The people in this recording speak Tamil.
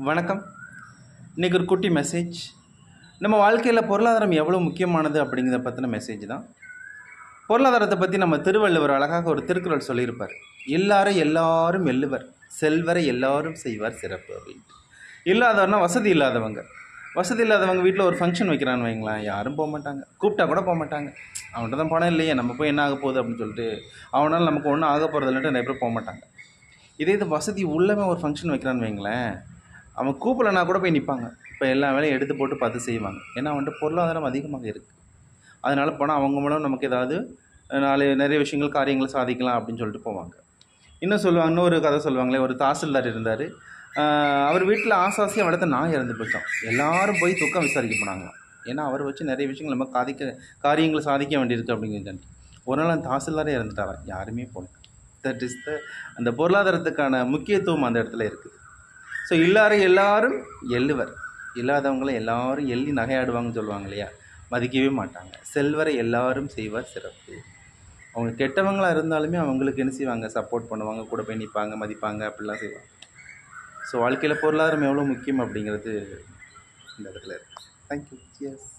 வணக்கம். இன்றைக்கி ஒரு குட்டி மெசேஜ். நம்ம வாழ்க்கையில் பொருளாதாரம் எவ்வளோ முக்கியமானது அப்படிங்கிறத பற்றின மெசேஜ் தான். பொருளாதாரத்தை பற்றி நம்ம திருவள்ளுவர் அழகாக ஒரு திருக்குறள் சொல்லியிருப்பார். எல்லாரும் எள்ளுவர், செல்வரை எல்லாரும் செய்வார் சிறப்பு அப்படின்ட்டு. இல்லாதவர்னா வசதி இல்லாதவங்க. வசதி இல்லாதவங்க வீட்டில் ஒரு ஃபங்க்ஷன் வைக்கிறான்னு வைங்களேன், யாரும் போக மாட்டாங்க, கூப்பிட்டா கூட போக மாட்டாங்க. அவன்கிட்ட தான் பணம் இல்லையே, நம்ம போய் என்ன ஆக போகுது அப்படின்னு சொல்லிட்டு அவனால் நமக்கு ஒன்றும் ஆக போகிறது இல்லைன்ட்டு நிறைய பேர் போக மாட்டாங்க. இது வசதி உள்ளவன் ஒரு ஃபங்க்ஷன் வைக்கிறான்னு வைங்களேன், அவன் கூப்பிடலனா கூட போய் நிற்பாங்க. இப்போ எல்லா வேலையும் எடுத்து போட்டு பார்த்து செய்வாங்க. ஏன்னா வந்துட்டு பொருளாதாரம் அதிகமாக இருக்குது. அதனால் போனால் அவங்க மூலம் நமக்கு ஏதாவது நிறைய விஷயங்கள் காரியங்களை சாதிக்கலாம் அப்படின்னு சொல்லிட்டு போவாங்க. இன்னொரு கதை சொல்லுவாங்களே, ஒரு தாசில்தார் இருந்தார். அவர் வீட்டில் ஆசாசியாக வளர்த்த நாய் இறந்து போச்சோம். எல்லாரும் போய் துக்கம் விசாரிக்க போனாங்களாம். ஏன்னா அவர் வச்சு நிறைய விஷயங்கள் நம்ம காரியங்களை சாதிக்க வேண்டியிருக்கு அப்படிங்கிறது. ஒரு நாள் அந்த தாசில்தாரே இறந்துட்டாராம், யாருமே போகல. தட் இஸ் அந்த பொருளாதாரத்துக்கான முக்கியத்துவம் அந்த இடத்துல இருக்குது. ஸோ எல்லாரும் எள்ளுவர், இல்லாதவங்களை எல்லாரும் எள்ளி நகையாடுவாங்கன்னு சொல்லுவாங்க இல்லையா, மதிக்கவே மாட்டாங்க. செல்வரை எல்லாரும் செய்வார் சிறப்பு. அவங்க கெட்டவங்களாக இருந்தாலுமே அவங்களுக்கு என்ன செய்வாங்க, சப்போர்ட் பண்ணுவாங்க, கூட போய் நிற்பாங்க, மதிப்பாங்க, அப்படிலாம் செய்வாங்க. ஸோ வாழ்க்கையில் பொருளாதாரம் எவ்வளோ முக்கியம் அப்படிங்கிறது இந்த இடத்துல இருக்குது. தேங்க்யூ. எஸ்.